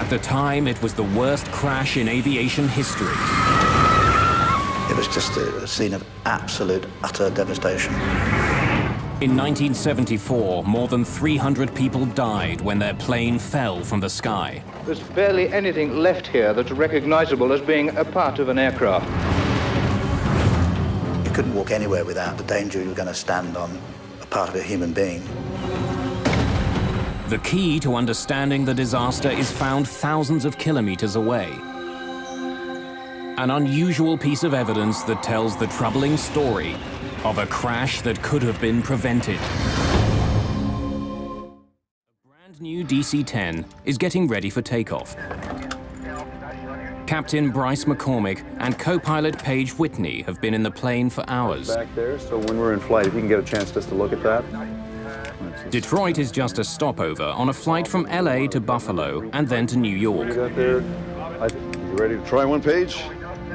At the time, it was the worst crash in aviation history. It was just a scene of absolute, utter devastation. In 1974, more than 300 people died when their plane fell from the sky. There's barely anything left here that's recognizable as being a part of an aircraft. You couldn't walk anywhere without the danger you were going to stand on a part of a human being. The key to understanding the disaster is found thousands of kilometers away. An unusual piece of evidence that tells the troubling story of a crash that could have been prevented. A brand new DC-10 is getting ready for takeoff. Captain Bryce McCormick and co-pilot Paige Whitney have been in the plane for hours. Back there, so when we're in flight, if you can get a chance just to look at that. Detroit is just a stopover on a flight from LA to Buffalo and then to New York. You got there? You ready to try one, Paige?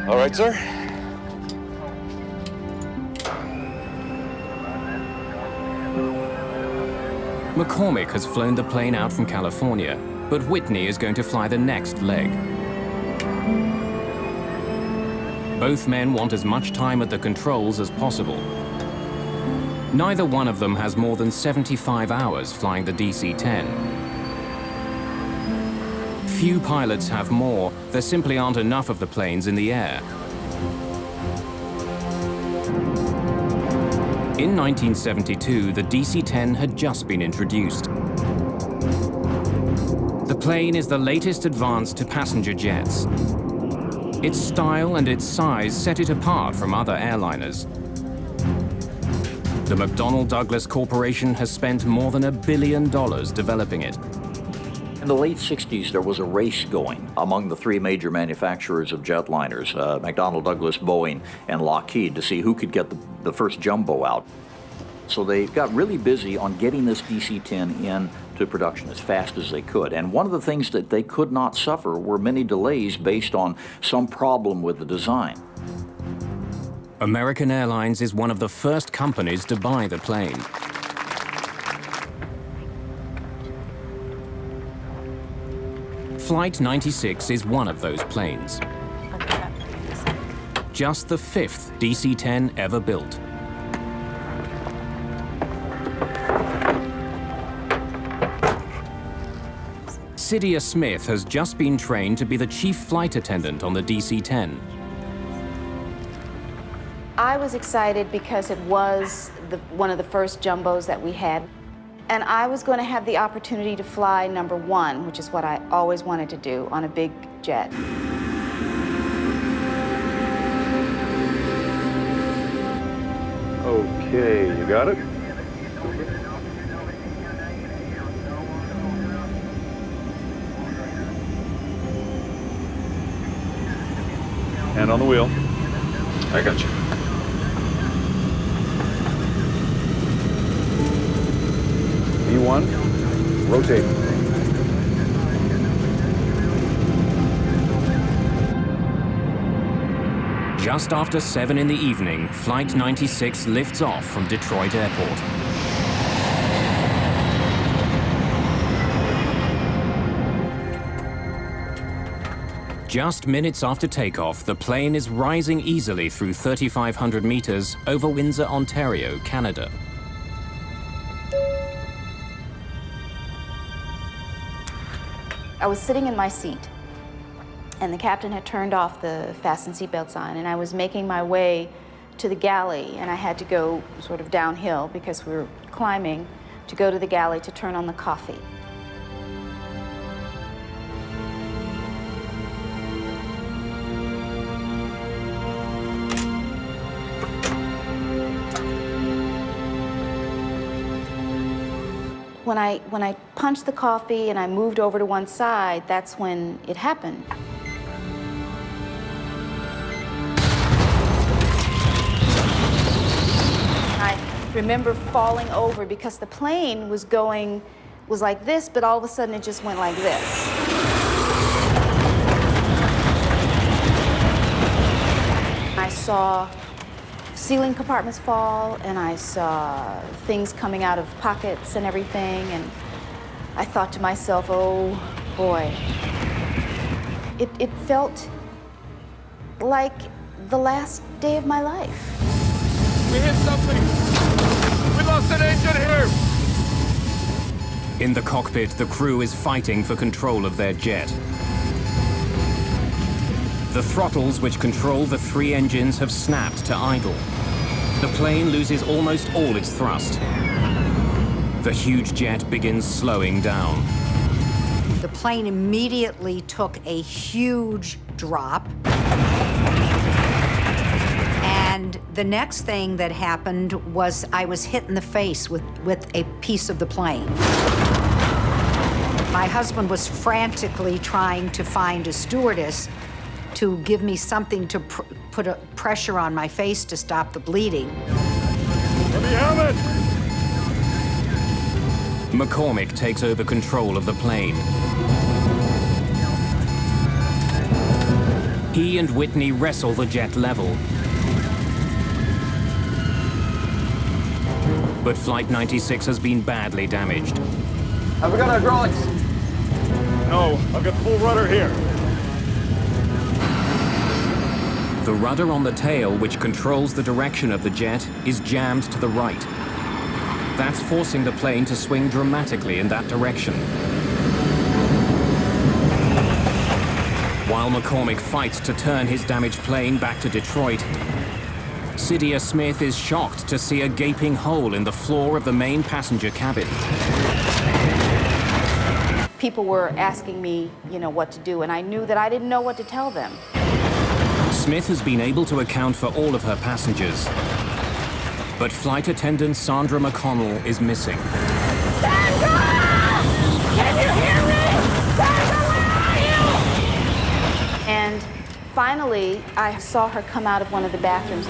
All right, sir. McCormick has flown the plane out from California, but Whitney is going to fly the next leg. Both men want as much time at the controls as possible. Neither one of them has more than 75 hours flying the DC-10. Few pilots have more. There simply aren't enough of the planes in the air. In 1972, the DC-10 had just been introduced. The plane is the latest advance to passenger jets. Its style and its size set it apart from other airliners. The McDonnell Douglas Corporation has spent more than $1 billion developing it. In the late 60s, there was a race going among the three major manufacturers of jetliners, McDonnell Douglas, Boeing, and Lockheed, to see who could get the first jumbo out. So they got really busy on getting this DC-10 into production as fast as they could. And one of the things that they could not suffer were many delays based on some problem with the design. American Airlines is one of the first companies to buy the plane. Flight 96 is one of those planes. Just the 5th DC-10 ever built. Cydia Smith has just been trained to be the chief flight attendant on the DC-10. I was excited because it was one of the first jumbos that we had. And I was going to have the opportunity to fly number 1, which is what I always wanted to do on a big jet. Okay, you got it? Hand on the wheel. I got you. E1, rotate. Just after 7 in the evening, Flight 96 lifts off from Detroit Airport. Just minutes after takeoff, the plane is rising easily through 3,500 meters over Windsor, Ontario, Canada. I was sitting in my seat, and the captain had turned off the fasten seatbelt sign, and I was making my way to the galley, and I had to go sort of downhill because we were climbing to go to the galley to turn on the coffee. When I punched the coffee and I moved over to one side, that's when it happened. I remember falling over because the plane was like this, but all of a sudden it just went like this. I saw ceiling compartments fall, and I saw things coming out of pockets and everything, and I thought to myself, oh boy, It felt like the last day of my life. We hit something. We lost an engine here. In the cockpit, the crew is fighting for control of their jet. The throttles which control the 3 engines have snapped to idle. The plane loses almost all its thrust. The huge jet begins slowing down. The plane immediately took a huge drop. And the next thing that happened was I was hit in the face with a piece of the plane. My husband was frantically trying to find a stewardess to give me something to put a pressure on my face to stop the bleeding. Let me have it! McCormick takes over control of the plane. He and Whitney wrestle the jet level. But Flight 96 has been badly damaged. Have we got hydraulics? No, I've got full rudder here. The rudder on the tail, which controls the direction of the jet, is jammed to the right. That's forcing the plane to swing dramatically in that direction. While McCormick fights to turn his damaged plane back to Detroit, Cydia Smith is shocked to see a gaping hole in the floor of the main passenger cabin. People were asking me, what to do, and I knew that I didn't know what to tell them. Smith has been able to account for all of her passengers. But flight attendant Sandra McConnell is missing. Sandra! Can you hear me? Sandra, where are you? And finally, I saw her come out of one of the bathrooms.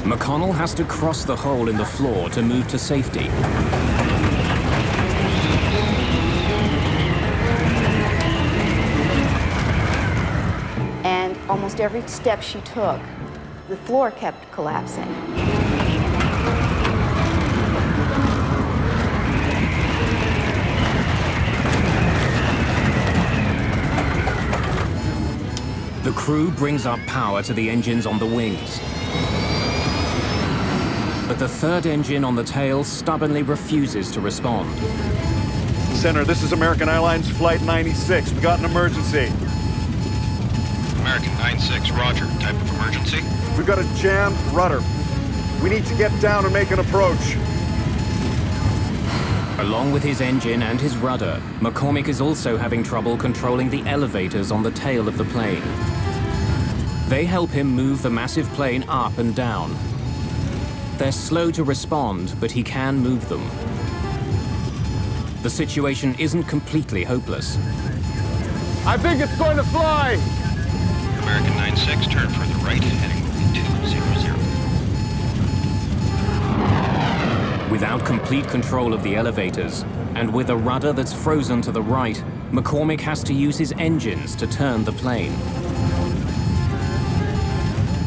McConnell has to cross the hole in the floor to move to safety. And almost every step she took, the floor kept collapsing. The crew brings up power to the engines on the wings. But the third engine on the tail stubbornly refuses to respond. Center, this is American Airlines Flight 96. We got an emergency. American 96, roger. Type of emergency? We've got a jammed rudder. We need to get down and make an approach. Along with his engine and his rudder, McCormick is also having trouble controlling the elevators on the tail of the plane. They help him move the massive plane up and down. They're slow to respond, but he can move them. The situation isn't completely hopeless. I think it's going to fly! American 96, turn further right, heading 200. Without complete control of the elevators, and with a rudder that's frozen to the right, McCormick has to use his engines to turn the plane.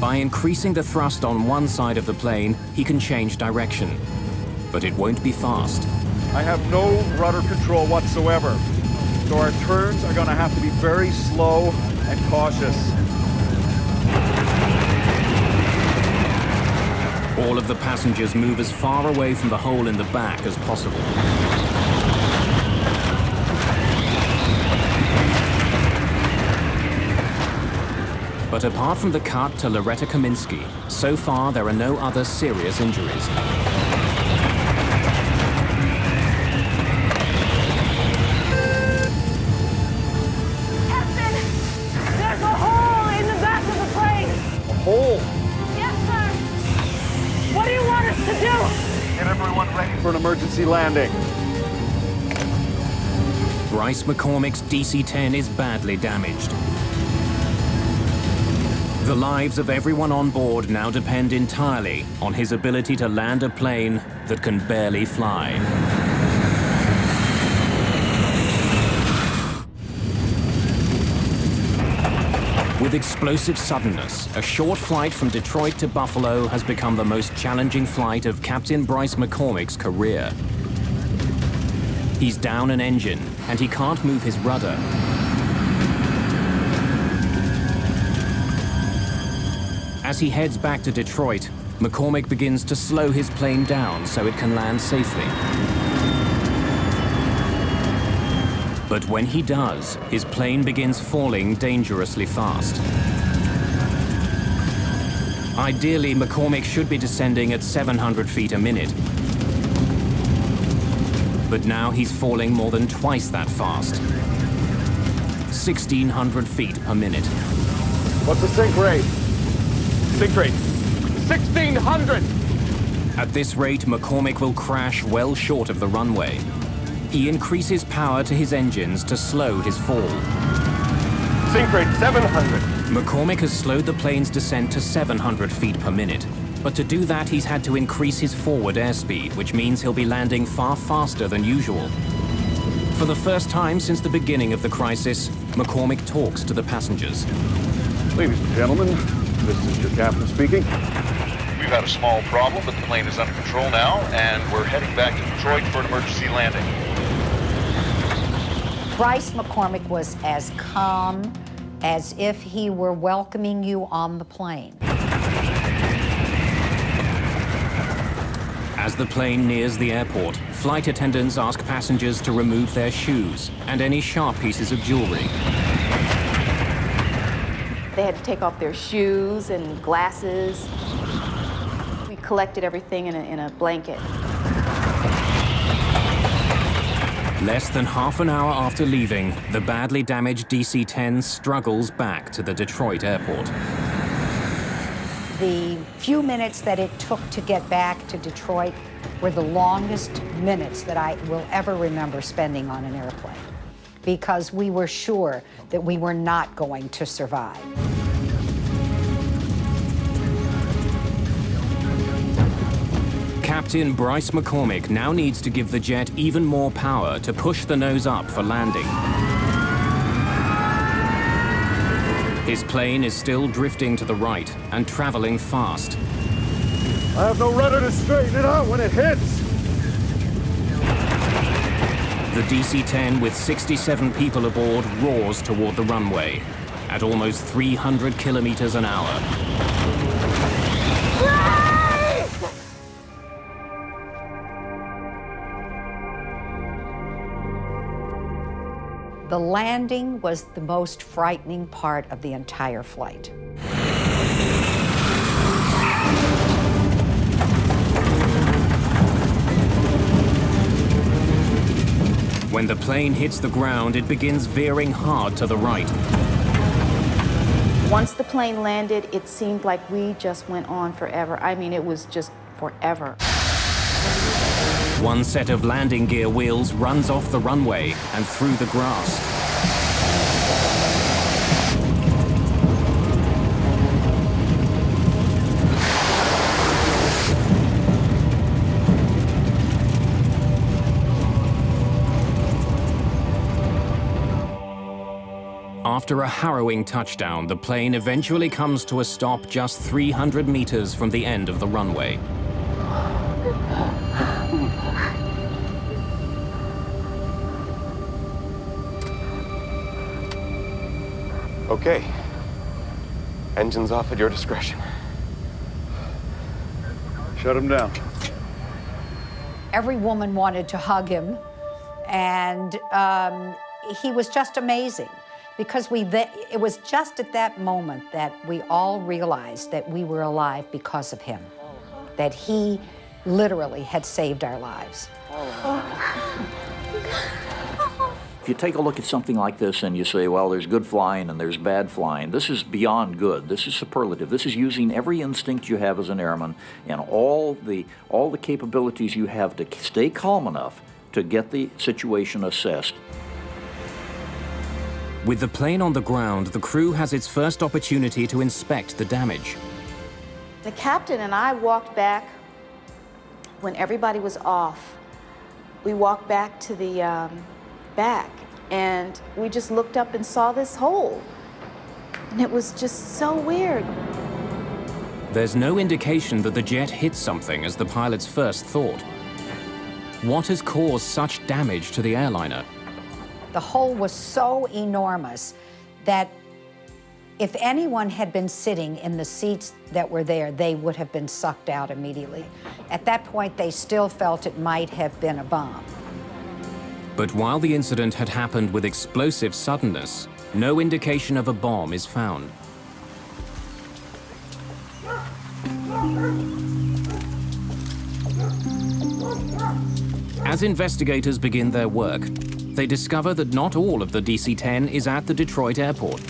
By increasing the thrust on one side of the plane, he can change direction. But it won't be fast. I have no rudder control whatsoever. So our turns are going to have to be very slow and cautious. All of the passengers move as far away from the hole in the back as possible. But apart from the cut to Loretta Kaminsky, so far there are no other serious injuries. Captain, there's a hole in the back of the plane. A hole? Yes, sir. What do you want us to do? Get everyone ready for an emergency landing. Bryce McCormick's DC-10 is badly damaged. The lives of everyone on board now depend entirely on his ability to land a plane that can barely fly. With explosive suddenness, a short flight from Detroit to Buffalo has become the most challenging flight of Captain Bryce McCormick's career. He's down an engine, and he can't move his rudder. As he heads back to Detroit, McCormick begins to slow his plane down so it can land safely. But when he does, his plane begins falling dangerously fast. Ideally, McCormick should be descending at 700 feet a minute. But now he's falling more than twice that fast. 1,600 feet per minute. What's the sink rate? Sink rate, 1,600! At this rate, McCormick will crash well short of the runway. He increases power to his engines to slow his fall. Sink rate, 700. McCormick has slowed the plane's descent to 700 feet per minute. But to do that, he's had to increase his forward airspeed, which means he'll be landing far faster than usual. For the first time since the beginning of the crisis, McCormick talks to the passengers. Ladies and gentlemen, this is your captain speaking. We've had a small problem, but the plane is under control now, and we're heading back to Detroit for an emergency landing. Bryce McCormick was as calm as if he were welcoming you on the plane. As the plane nears the airport, flight attendants ask passengers to remove their shoes and any sharp pieces of jewelry. They had to take off their shoes and glasses. We collected everything in a blanket. Less than half an hour after leaving, the badly damaged DC-10 struggles back to the Detroit airport. The few minutes that it took to get back to Detroit were the longest minutes that I will ever remember spending on an airplane, because we were sure that we were not going to survive. Captain Bryce McCormick now needs to give the jet even more power to push the nose up for landing. His plane is still drifting to the right and traveling fast. I have no rudder to straighten it out when it hits. The DC-10 with 67 people aboard roars toward the runway at almost 300 kilometers an hour. The landing was the most frightening part of the entire flight. When the plane hits the ground, it begins veering hard to the right. Once the plane landed, it seemed like we just went on forever. I mean, it was just forever. One set of landing gear wheels runs off the runway and through the grass. After a harrowing touchdown, the plane eventually comes to a stop just 300 meters from the end of the runway. Okay. Engines off at your discretion. Shut him down. Every woman wanted to hug him, and he was just amazing, because it was just at that moment that we all realized that we were alive because of him, that he literally had saved our lives. If you take a look at something like this and you say, well, there's good flying and there's bad flying, this is beyond good. This is superlative. This is using every instinct you have as an airman and all the capabilities you have to stay calm enough to get the situation assessed. With the plane on the ground, the crew has its first opportunity to inspect the damage. The captain and I walked back when everybody was off. We walked back to the back, and we just looked up and saw this hole. And it was just so weird. There's no indication that the jet hit something as the pilots first thought. What has caused such damage to the airliner? The hole was so enormous that If anyone had been sitting in the seats that were there, they would have been sucked out immediately. At that point, they still felt it might have been a bomb. But while the incident had happened with explosive suddenness, no indication of a bomb is found. As investigators begin their work, they discover that not all of the DC-10 is at the Detroit airport.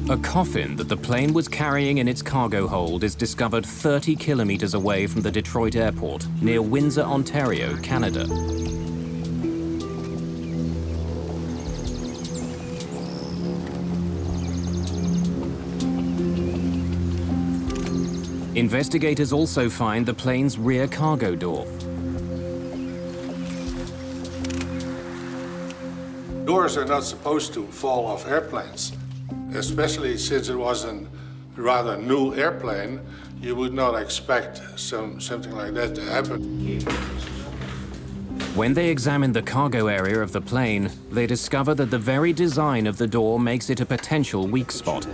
A coffin that the plane was carrying in its cargo hold is discovered 30 kilometers away from the Detroit airport, near Windsor, Ontario, Canada. Investigators also find the plane's rear cargo door. Doors are not supposed to fall off airplanes, especially since it was a rather new airplane. You would not expect something like that to happen. When they examine the cargo area of the plane, they discover that the very design of the door makes it a potential weak spot.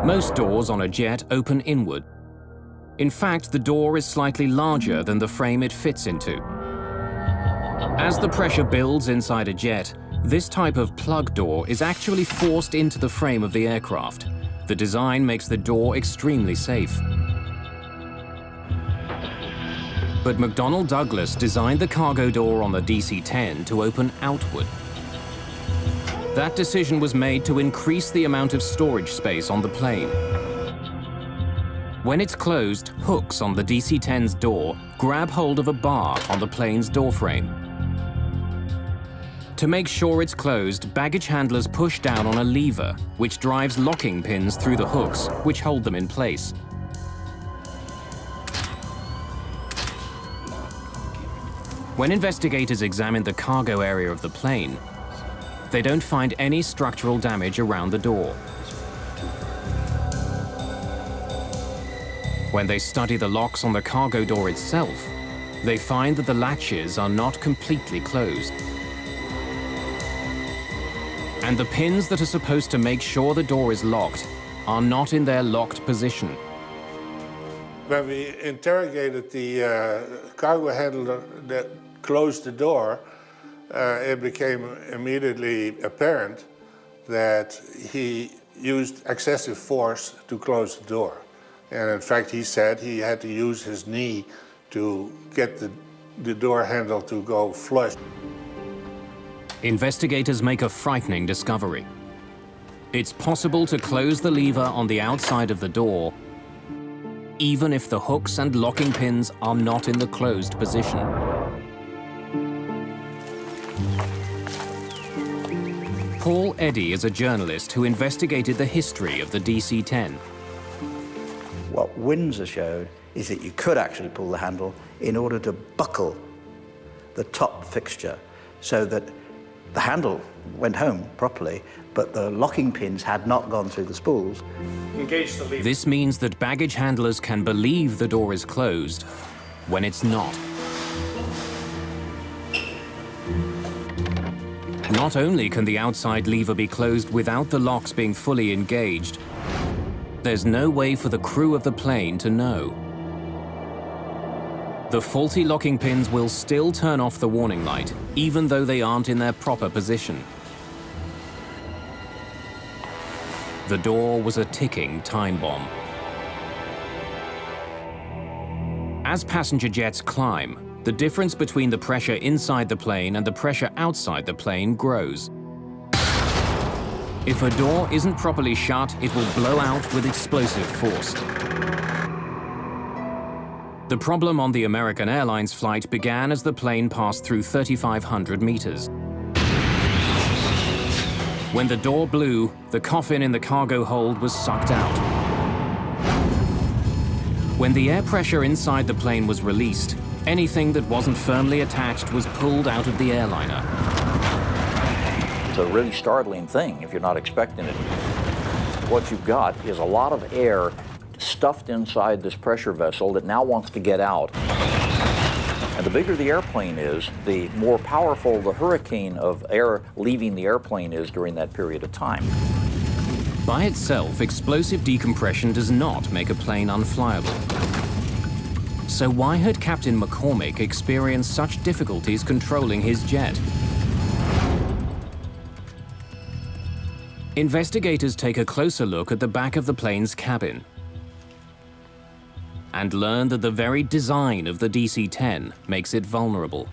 Most doors on a jet open inward. In fact, the door is slightly larger than the frame it fits into. As the pressure builds inside a jet, this type of plug door is actually forced into the frame of the aircraft. The design makes the door extremely safe. But McDonnell Douglas designed the cargo door on the DC-10 to open outward. That decision was made to increase the amount of storage space on the plane. When it's closed, hooks on the DC-10's door grab hold of a bar on the plane's doorframe. To make sure it's closed, baggage handlers push down on a lever, which drives locking pins through the hooks, which hold them in place. When investigators examine the cargo area of the plane, they don't find any structural damage around the door. When they study the locks on the cargo door itself, they find that the latches are not completely closed. And the pins that are supposed to make sure the door is locked are not in their locked position. When we interrogated the cargo handler that closed the door, it became immediately apparent that he used excessive force to close the door. And in fact, he said he had to use his knee to get the door handle to go flush. Investigators make a frightening discovery. It's possible to close the lever on the outside of the door, even if the hooks and locking pins are not in the closed position. Paul Eddy is a journalist who investigated the history of the DC-10. What Windsor showed is that you could actually pull the handle in order to buckle the top fixture so that the handle went home properly, but the locking pins had not gone through the spools. Engage the lever. This means that baggage handlers can believe the door is closed when it's not. Not only can the outside lever be closed without the locks being fully engaged, there's no way for the crew of the plane to know. The faulty locking pins will still turn off the warning light, even though they aren't in their proper position. The door was a ticking time bomb. As passenger jets climb, the difference between the pressure inside the plane and the pressure outside the plane grows. If a door isn't properly shut, it will blow out with explosive force. The problem on the American Airlines flight began as the plane passed through 3,500 meters. When the door blew, the coffin in the cargo hold was sucked out. When the air pressure inside the plane was released, anything that wasn't firmly attached was pulled out of the airliner. It's a really startling thing if you're not expecting it. What you've got is a lot of air stuffed inside this pressure vessel that now wants to get out. And the bigger the airplane is, the more powerful the hurricane of air leaving the airplane is during that period of time. By itself, explosive decompression does not make a plane unflyable. So why had Captain McCormick experienced such difficulties controlling his jet? Investigators take a closer look at the back of the plane's cabin and learn that the very design of the DC-10 makes it vulnerable.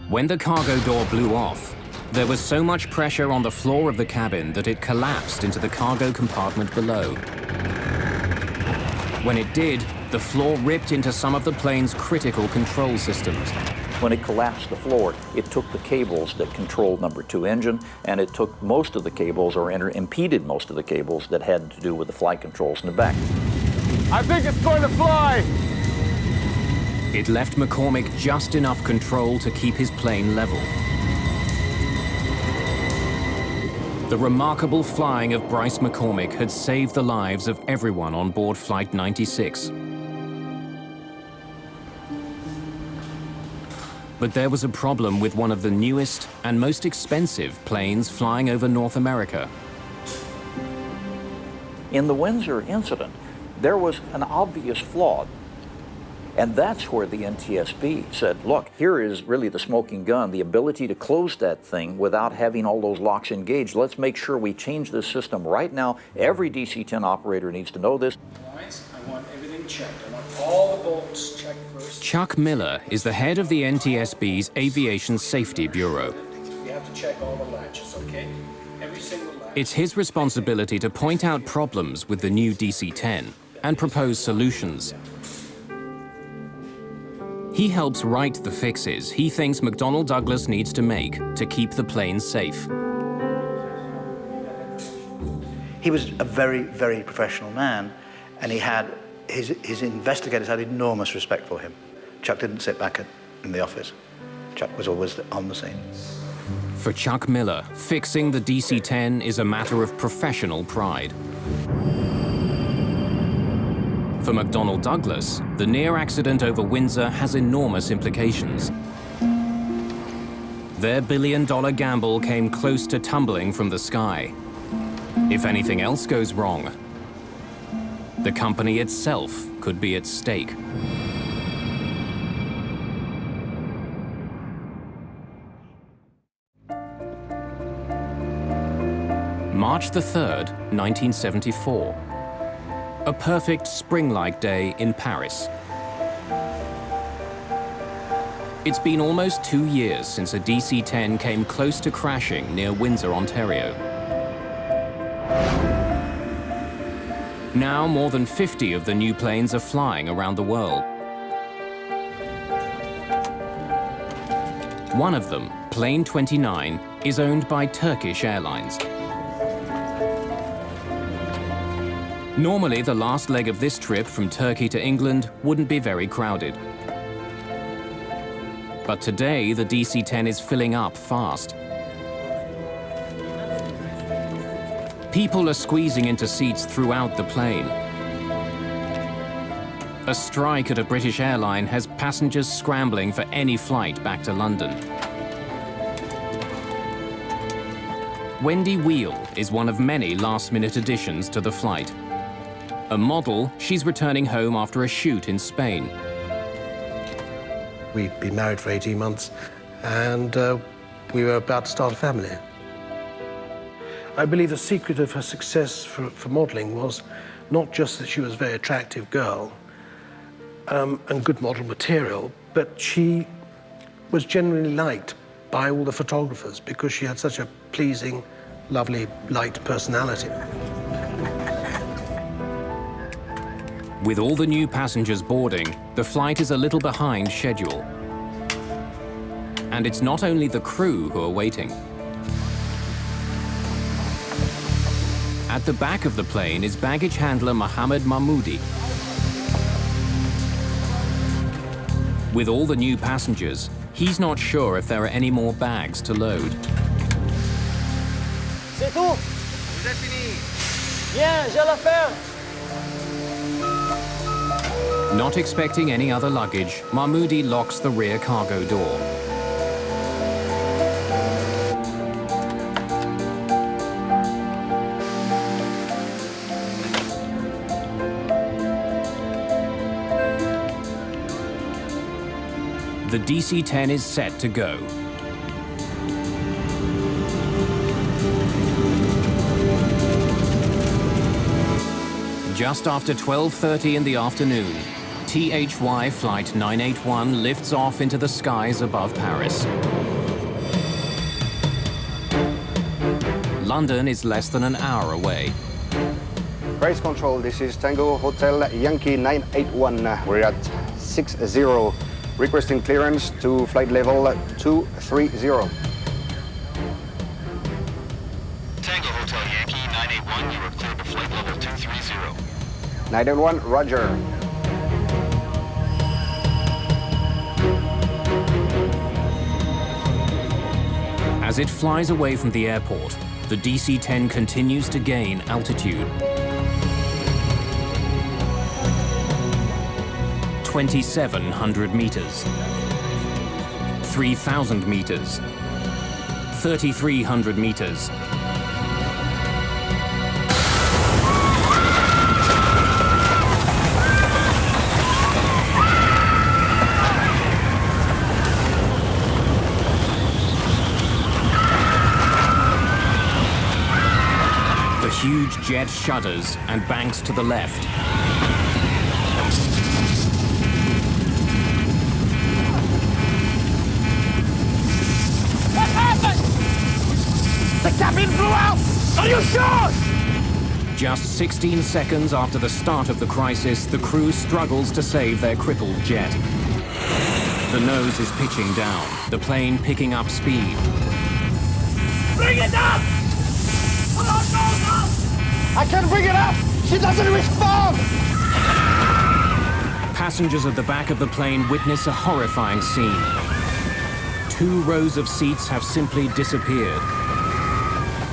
When the cargo door blew off, there was so much pressure on the floor of the cabin that it collapsed into the cargo compartment below. When it did, the floor ripped into some of the plane's critical control systems. When it collapsed the floor, it took the cables that controlled number 2 engine, and it took most of the cables, or impeded most of the cables that had to do with the flight controls in the back. I think it's going to fly! It left McCormick just enough control to keep his plane level. The remarkable flying of Bryce McCormick had saved the lives of everyone on board Flight 96. But there was a problem with one of the newest and most expensive planes flying over North America. In the Windsor incident, there was an obvious flaw. And that's where the NTSB said, look, here is really the smoking gun, the ability to close that thing without having all those locks engaged. Let's make sure we change this system right now. Every DC-10 operator needs to know this. I want everything checked. I want all the bolts checked first. Chuck Miller is the head of the NTSB's Aviation Safety Bureau. We have to check all the latches, okay? Every single latch. It's his responsibility to point out problems with the new DC-10 and propose solutions. He helps write the fixes he thinks McDonnell Douglas needs to make to keep the plane safe. He was a very, very professional man, and he had his investigators had enormous respect for him. Chuck didn't sit back in the office. Chuck was always on the scene. For Chuck Miller, fixing the DC-10 is a matter of professional pride. For McDonnell Douglas, the near accident over Windsor has enormous implications. Their billion-dollar gamble came close to tumbling from the sky. If anything else goes wrong, the company itself could be at stake. March the 3rd, 1974. A perfect spring-like day in Paris. It's been almost 2 years since a DC-10 came close to crashing near Windsor, Ontario. Now, more than 50 of the new planes are flying around the world. One of them, Plane 29, is owned by Turkish Airlines. Normally, the last leg of this trip from Turkey to England wouldn't be very crowded. But today, the DC-10 is filling up fast. People are squeezing into seats throughout the plane. A strike at a British airline has passengers scrambling for any flight back to London. Wendy Wheel is one of many last-minute additions to the flight. A model, she's returning home after a shoot in Spain. We'd been married for 18 months, and we were about to start a family. I believe the secret of her success for modeling was not just that she was a very attractive girl and good model material, but she was generally liked by all the photographers because she had such a pleasing, lovely, light personality. With all the new passengers boarding, the flight is a little behind schedule. And it's not only the crew who are waiting. At the back of the plane is baggage handler Mohammed Mahmoudi. With all the new passengers, he's not sure if there are any more bags to load. C'est tout. Vous êtes fini. Bien, j'ai l'affaire. Not expecting any other luggage, Mahmoudi locks the rear cargo door. The DC-10 is set to go. Just after 12:30 in the afternoon, THY Flight 981 lifts off into the skies above Paris. London is less than an hour away. Race control, this is Tango Hotel Yankee 981. We're at 60, requesting clearance to flight level 230. Tango Hotel Yankee 981, you are cleared to flight level 230. 981, roger. As it flies away from the airport, the DC-10 continues to gain altitude. 2,700 meters, 3,000 meters, 3,300 meters. The huge jet shudders and banks to the left. What happened? The cabin blew out! Are you sure? Just 16 seconds after the start of the crisis, the crew struggles to save their crippled jet. The nose is pitching down, the plane picking up speed. Bring it up! Come on, go! I can't bring it up! She doesn't respond! Passengers at the back of the plane witness a horrifying scene. 2 rows of seats have simply disappeared.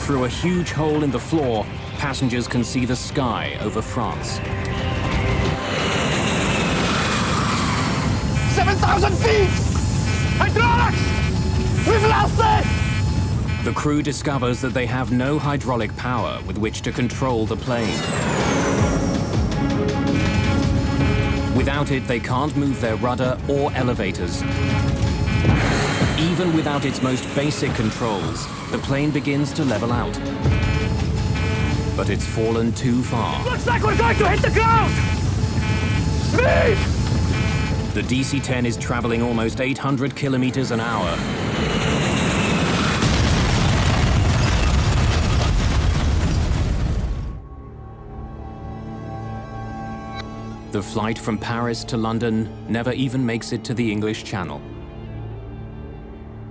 Through a huge hole in the floor, passengers can see the sky over France. 7,000 feet! Hydraulics! We've lost it! The crew discovers that they have no hydraulic power with which to control the plane. Without it, they can't move their rudder or elevators. Even without its most basic controls, the plane begins to level out. But it's fallen too far. Looks like we're going to hit the ground! Speed! The DC-10 is traveling almost 800 kilometers an hour. The flight from Paris to London never even makes it to the English Channel.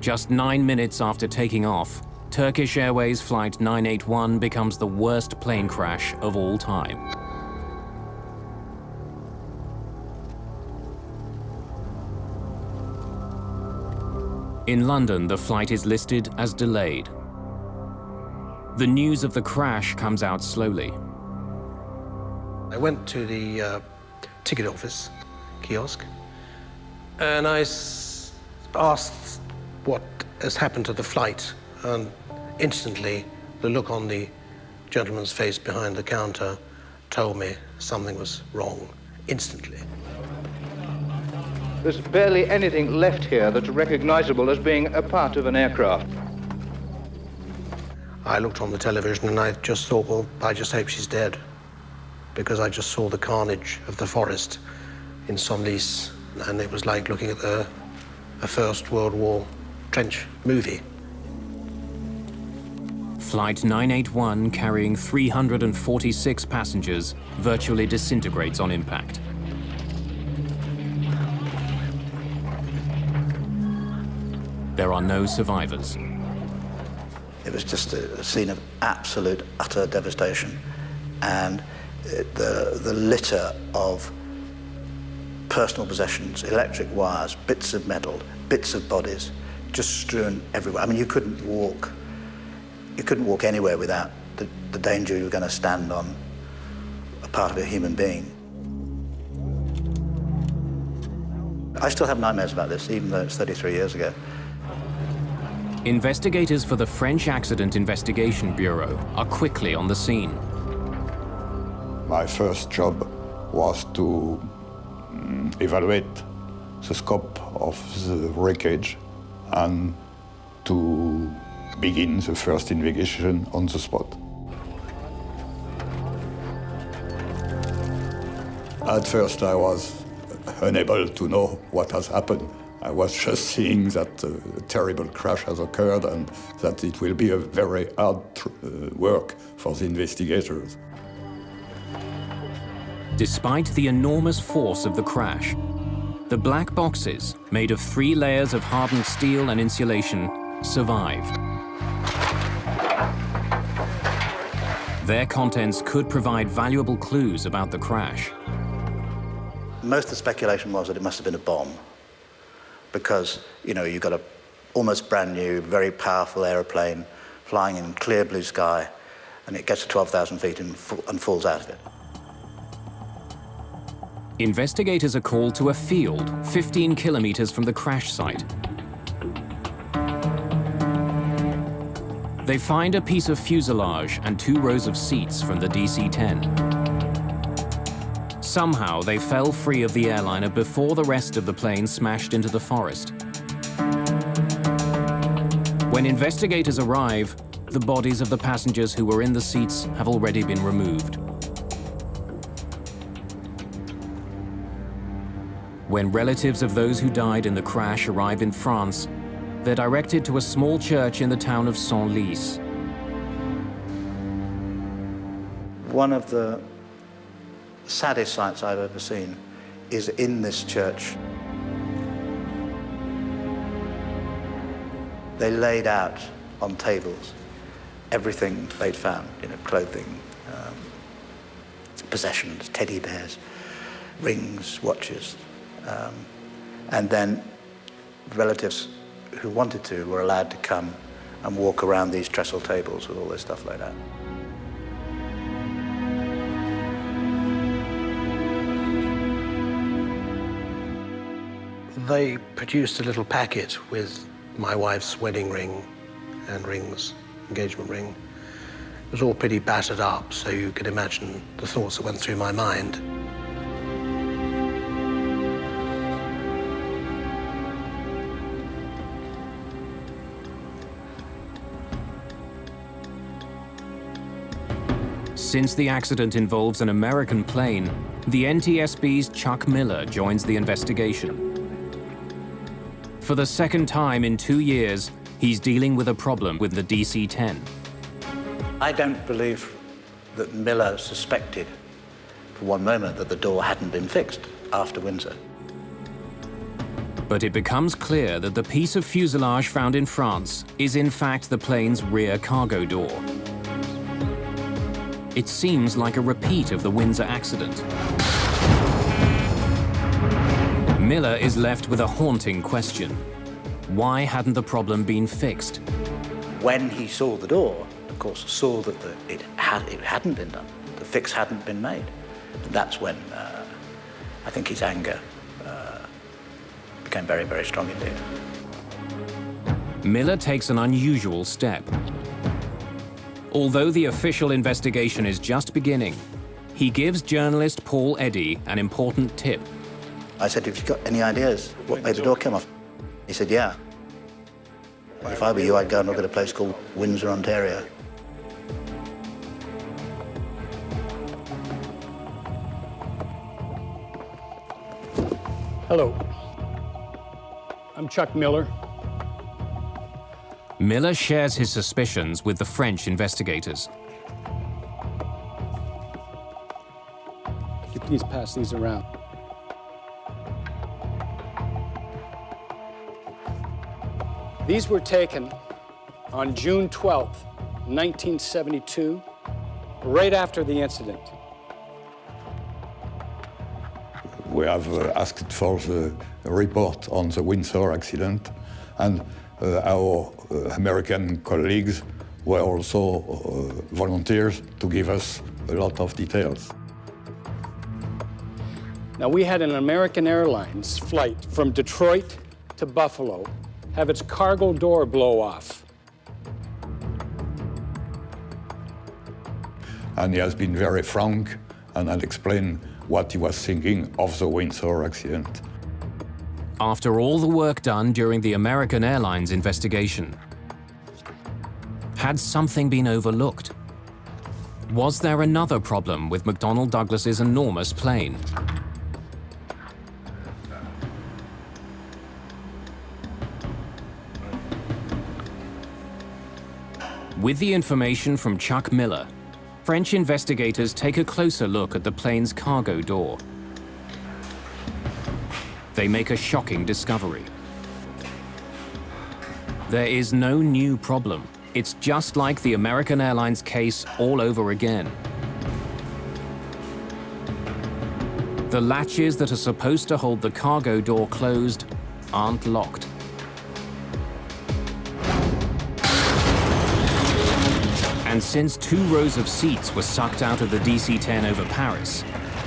Just 9 minutes after taking off, Turkish Airways Flight 981 becomes the worst plane crash of all time. In London, the flight is listed as delayed. The news of the crash comes out slowly. I went to the ticket office, kiosk, and I asked what has happened to the flight, and instantly the look on the gentleman's face behind the counter told me something was wrong, instantly. There's barely anything left here that's recognizable as being a part of an aircraft. I looked on the television and I just thought, well, I just hope she's dead, because I just saw the carnage of the forest in Senlis, and it was like looking at a First World War trench movie. Flight 981, carrying 346 passengers, virtually disintegrates on impact. There are no survivors. It was just a scene of absolute, utter devastation. And the litter of personal possessions, electric wires, bits of metal, bits of bodies, just strewn everywhere. I mean, you couldn't walk anywhere without the danger you were going to stand on a part of a human being. I still have nightmares about this, even though it's 33 years ago. Investigators for the French Accident Investigation Bureau are quickly on the scene. My first job was to evaluate the scope of the wreckage and to begin the first investigation on the spot. At first, I was unable to know what has happened. I was just seeing that a terrible crash has occurred and that it will be a very hard work for the investigators. Despite the enormous force of the crash, the black boxes, made of 3 layers of hardened steel and insulation, survive. Their contents could provide valuable clues about the crash. Most of the speculation was that it must have been a bomb because, you know, you've got a almost brand new, very powerful aeroplane flying in clear blue sky, and it gets to 12,000 feet and falls out of it. Investigators are called to a field 15 kilometers from the crash site. They find a piece of fuselage and 2 rows of seats from the DC-10. Somehow, they fell free of the airliner before the rest of the plane smashed into the forest. When investigators arrive, the bodies of the passengers who were in the seats have already been removed. When relatives of those who died in the crash arrive in France, they're directed to a small church in the town of Senlis. One of the saddest sights I've ever seen is in this church. They laid out on tables everything they'd found, you know, clothing, possessions, teddy bears, rings, watches. And then relatives who wanted to were allowed to come and walk around these trestle tables with all this stuff laid out. They produced a little packet with my wife's wedding ring and rings, engagement ring. It was all pretty battered up, so you can imagine the thoughts that went through my mind. Since the accident involves an American plane, the NTSB's Chuck Miller joins the investigation. For the second time in 2 years, he's dealing with a problem with the DC-10. I don't believe that Miller suspected for one moment that the door hadn't been fixed after Windsor. But it becomes clear that the piece of fuselage found in France is in fact the plane's rear cargo door. It seems like a repeat of the Windsor accident. Miller is left with a haunting question. Why hadn't the problem been fixed? When he saw the door, of course, saw that it hadn't been done. The fix hadn't been made. And that's when I think his anger became very, very strong indeed. Miller takes an unusual step. Although the official investigation is just beginning, he gives journalist Paul Eddy an important tip. I said, have you got any ideas what made the door come off? He said, yeah. Well, if I were you, I'd go and look at a place called Windsor, Ontario. Hello. I'm Chuck Miller. Miller shares his suspicions with the French investigators. You please pass these around. These were taken on June 12th, 1972, right after the incident. We have asked for the report on the Windsor accident, and our American colleagues were also volunteers to give us a lot of details. Now, we had an American Airlines flight from Detroit to Buffalo have its cargo door blow off. And he has been very frank and had explained what he was thinking of the Windsor accident. After all the work done during the American Airlines investigation, had something been overlooked? Was there another problem with McDonnell Douglas's enormous plane? With the information from Chuck Miller, French investigators take a closer look at the plane's cargo door. They make a shocking discovery. There is no new problem. It's just like the American Airlines case all over again. The latches that are supposed to hold the cargo door closed aren't locked. And since 2 rows of seats were sucked out of the DC-10 over Paris,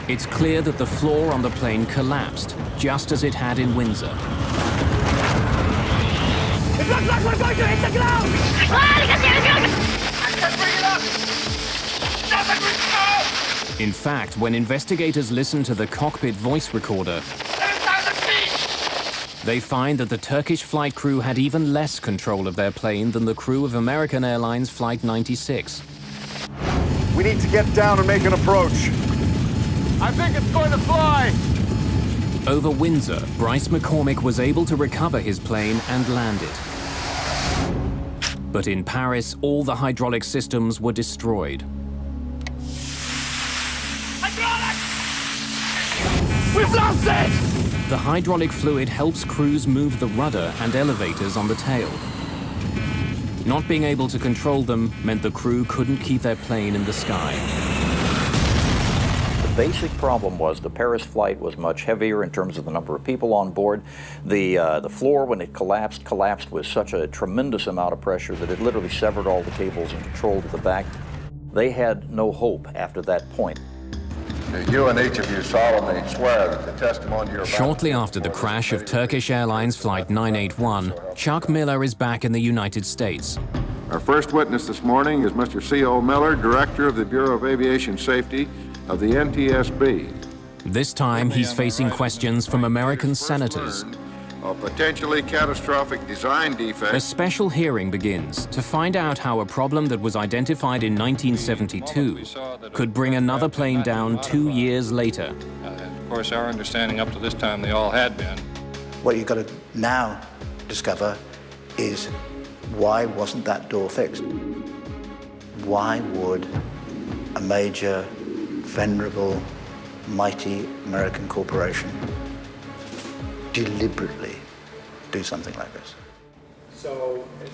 it's clear that the floor on the plane collapsed, just as it had in Windsor. It looks like we're going to hit the ground! In fact, when investigators listen to the cockpit voice recorder, they find that the Turkish flight crew had even less control of their plane than the crew of American Airlines Flight 96. We need to get down and make an approach. I think it's going to fly! Over Windsor, Bryce McCormick was able to recover his plane and land it. But in Paris, all the hydraulic systems were destroyed. We've lost it! The hydraulic fluid helps crews move the rudder and elevators on the tail. Not being able to control them meant the crew couldn't keep their plane in the sky. The basic problem was the Paris flight was much heavier in terms of the number of people on board. The floor, when it collapsed with such a tremendous amount of pressure that it literally severed all the cables and control to the back. They had no hope after that point. You and each of you solemnly swear that the testimony you're about Shortly after the crash of Turkish Airlines Flight 981, Chuck Miller is back in the United States. Our first witness this morning is Mr. C.O. Miller, Director of the Bureau of Aviation Safety of the NTSB. This time, he's facing questions from American senators. A potentially catastrophic design defect. A special hearing begins to find out how a problem that was identified in 1972 could bring another plane down 2 years later. Of course, our understanding up to this time, they all had been. What you've got to now discover is why wasn't that door fixed? Why would a major, venerable, mighty American corporation deliberately do something like this?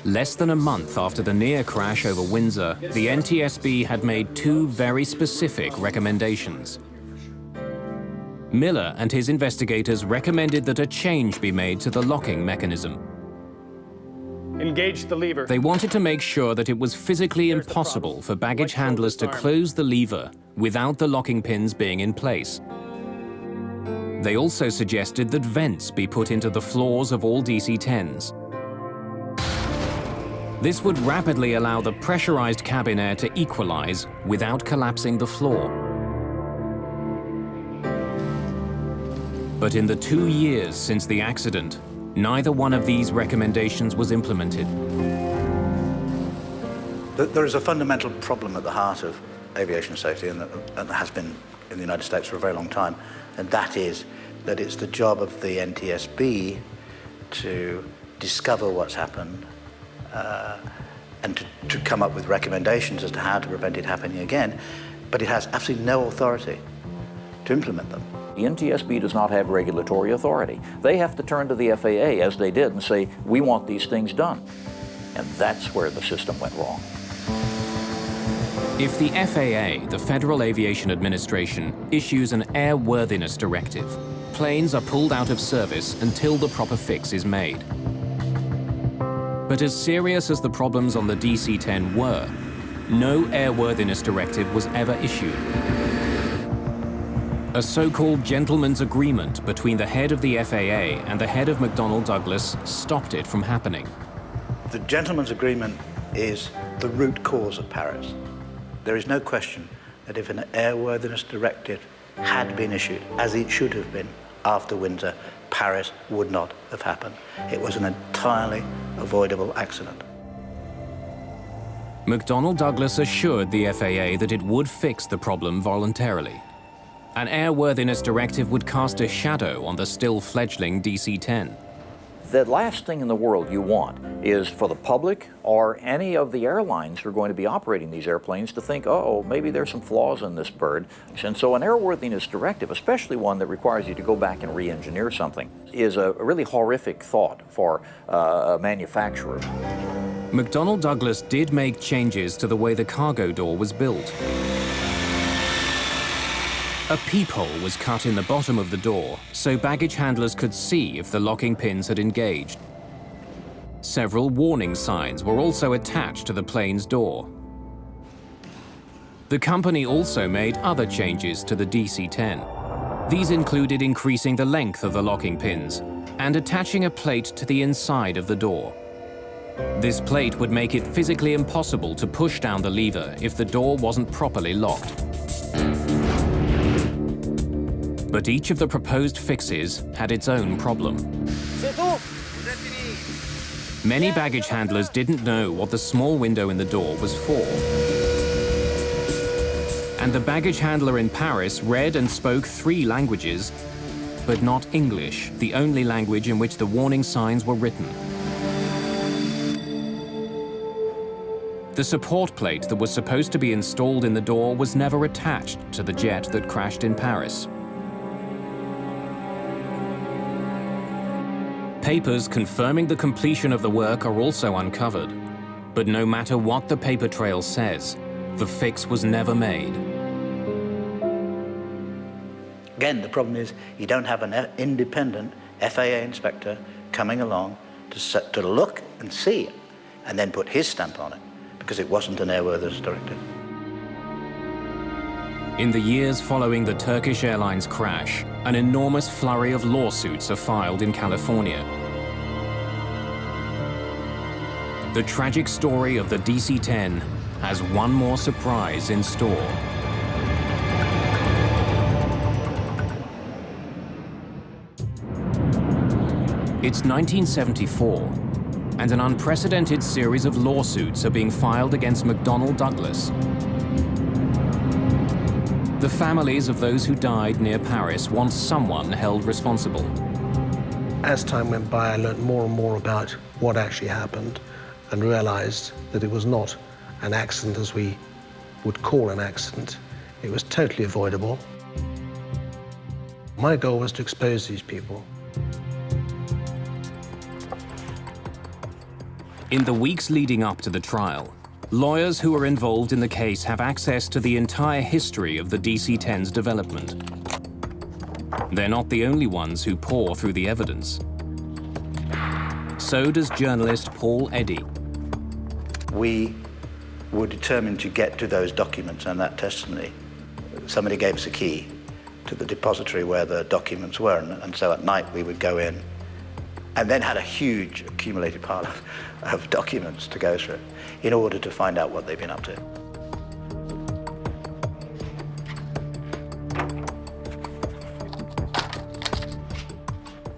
Less than a month after the near crash over Windsor, the NTSB had made 2 very specific recommendations. Miller and his investigators recommended that a change be made to the locking mechanism. Engage the lever. They wanted to make sure that it was physically impossible for baggage handlers to close the lever without the locking pins being in place. They also suggested that vents be put into the floors of all DC-10s. This would rapidly allow the pressurized cabin air to equalize without collapsing the floor. But in the 2 years since the accident, neither one of these recommendations was implemented. There is a fundamental problem at the heart of aviation safety, and that has been in the United States for a very long time, and that is that it's the job of the NTSB to discover what's happened and to come up with recommendations as to how to prevent it happening again, but it has absolutely no authority to implement them. The NTSB does not have regulatory authority. They have to turn to the FAA, as they did, and say, we want these things done. And that's where the system went wrong. If the FAA, the Federal Aviation Administration, issues an airworthiness directive, planes are pulled out of service until the proper fix is made. But as serious as the problems on the DC-10 were, no airworthiness directive was ever issued. A so-called gentleman's agreement between the head of the FAA and the head of McDonnell Douglas stopped it from happening. The gentleman's agreement is the root cause of Paris. There is no question that if an airworthiness directive had been issued, as it should have been after Windsor, Paris would not have happened. It was an entirely avoidable accident. McDonnell Douglas assured the FAA that it would fix the problem voluntarily. An airworthiness directive would cast a shadow on the still fledgling DC-10. The last thing in the world you want is for the public or any of the airlines who are going to be operating these airplanes to think, oh, maybe there's some flaws in this bird. And so an airworthiness directive, especially one that requires you to go back and re-engineer something, is a really horrific thought for a manufacturer. McDonnell Douglas did make changes to the way the cargo door was built. A peephole was cut in the bottom of the door so baggage handlers could see if the locking pins had engaged. Several warning signs were also attached to the plane's door. The company also made other changes to the DC-10. These included increasing the length of the locking pins and attaching a plate to the inside of the door. This plate would make it physically impossible to push down the lever if the door wasn't properly locked. But each of the proposed fixes had its own problem. Many baggage handlers didn't know what the small window in the door was for. And the baggage handler in Paris read and spoke 3 languages, but not English, the only language in which the warning signs were written. The support plate that was supposed to be installed in the door was never attached to the jet that crashed in Paris. Papers confirming the completion of the work are also uncovered. But no matter what the paper trail says, the fix was never made. Again, the problem is you don't have an independent FAA inspector coming along to look and see it and then put his stamp on it because it wasn't an airworthiness directive. In the years following the Turkish Airlines crash, an enormous flurry of lawsuits are filed in California. The tragic story of the DC-10 has one more surprise in store. It's 1974, and an unprecedented series of lawsuits are being filed against McDonnell Douglas. The families of those who died near Paris want someone held responsible. As time went by, I learned more and more about what actually happened and realized that it was not an accident as we would call an accident. It was totally avoidable. My goal was to expose these people. In the weeks leading up to the trial, lawyers who are involved in the case have access to the entire history of the DC-10's development. They're not the only ones who pore through the evidence. So does journalist Paul Eddy. We were determined to get to those documents and that testimony. Somebody gave us a key to the depository where the documents were, and so at night we would go in and then had a huge accumulated pile of documents to go through in order to find out what they've been up to.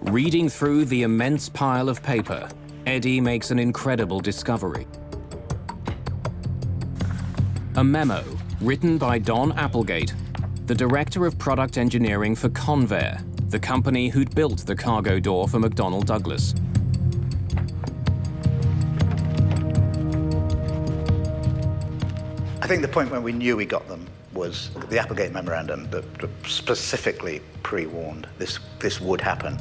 Reading through the immense pile of paper, Eddy makes an incredible discovery. A memo written by Don Applegate, the director of product engineering for Convair, the company who'd built the cargo door for McDonnell Douglas. I think the point when we knew we got them was the Applegate memorandum that specifically pre-warned this would happen.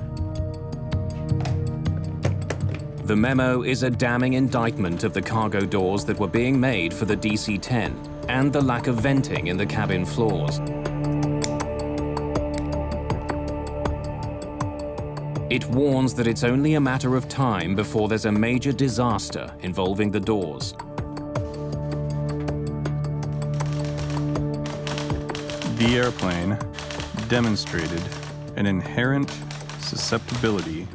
The memo is a damning indictment of the cargo doors that were being made for the DC-10 and the lack of venting in the cabin floors. It warns that it's only a matter of time before there's a major disaster involving the doors. The airplane demonstrated an inherent susceptibility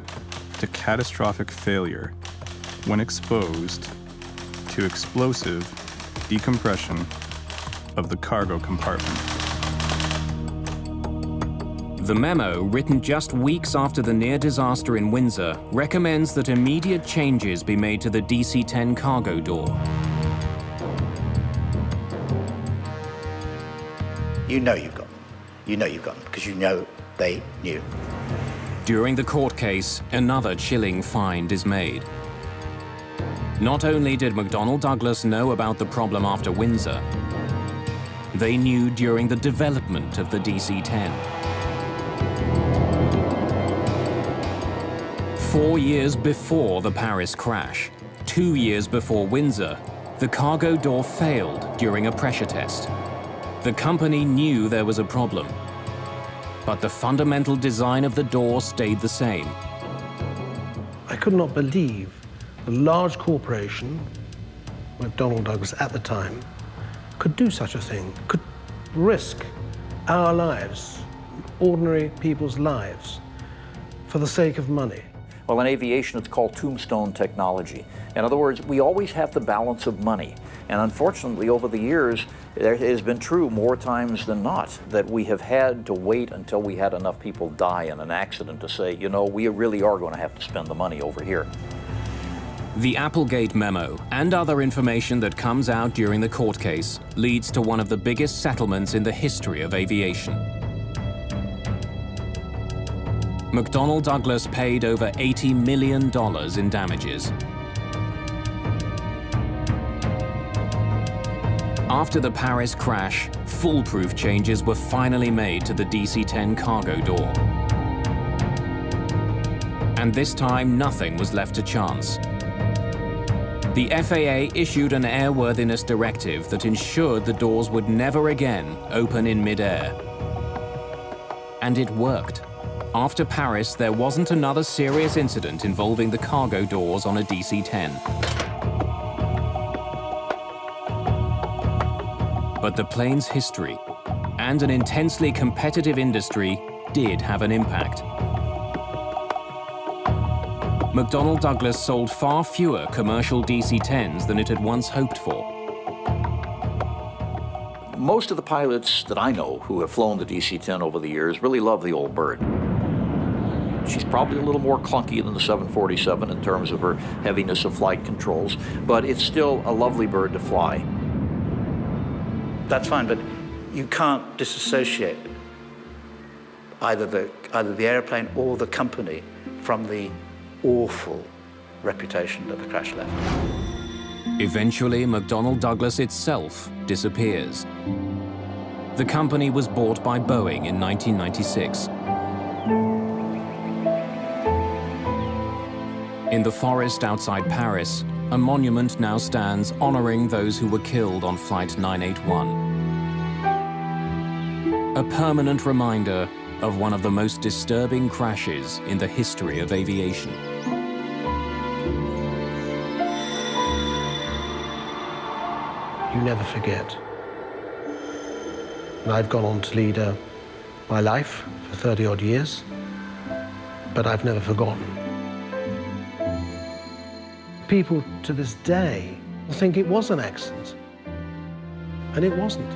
to catastrophic failure when exposed to explosive decompression of the cargo compartment. The memo, written just weeks after the near disaster in Windsor, recommends that immediate changes be made to the DC-10 cargo door. You know you've got them. You know you've got them because you know they knew. During the court case, another chilling find is made. Not only did McDonnell Douglas know about the problem after Windsor, they knew during the development of the DC-10. 4 years before the Paris crash, 2 years before Windsor, the cargo door failed during a pressure test. The company knew there was a problem, but the fundamental design of the door stayed the same. I could not believe a large corporation, McDonnell Douglas at the time, could do such a thing, could risk our lives, ordinary people's lives, for the sake of money. Well, in aviation, it's called tombstone technology. In other words, we always have the balance of money. And unfortunately, over the years, it has been true more times than not that we have had to wait until we had enough people die in an accident to say, you know, we really are going to have to spend the money over here. The Applegate memo and other information that comes out during the court case leads to one of the biggest settlements in the history of aviation. McDonnell Douglas paid over $80 million in damages. After the Paris crash, foolproof changes were finally made to the DC-10 cargo door. And this time, nothing was left to chance. The FAA issued an airworthiness directive that ensured the doors would never again open in mid-air. And it worked. After Paris, there wasn't another serious incident involving the cargo doors on a DC-10. But the plane's history and an intensely competitive industry did have an impact. McDonnell Douglas sold far fewer commercial DC-10s than it had once hoped for. Most of the pilots that I know who have flown the DC-10 over the years really love the old bird. She's probably a little more clunky than the 747 in terms of her heaviness of flight controls, but it's still a lovely bird to fly. That's fine, but you can't disassociate either the airplane or the company from the awful reputation that the crash left. Eventually, McDonnell Douglas itself disappears. The company was bought by Boeing in 1996. In the forest outside Paris, a monument now stands honoring those who were killed on Flight 981. A permanent reminder of one of the most disturbing crashes in the history of aviation. You never forget. And I've gone on to lead my life for 30-odd years, but I've never forgotten. People to this day think it was an accident, and it wasn't.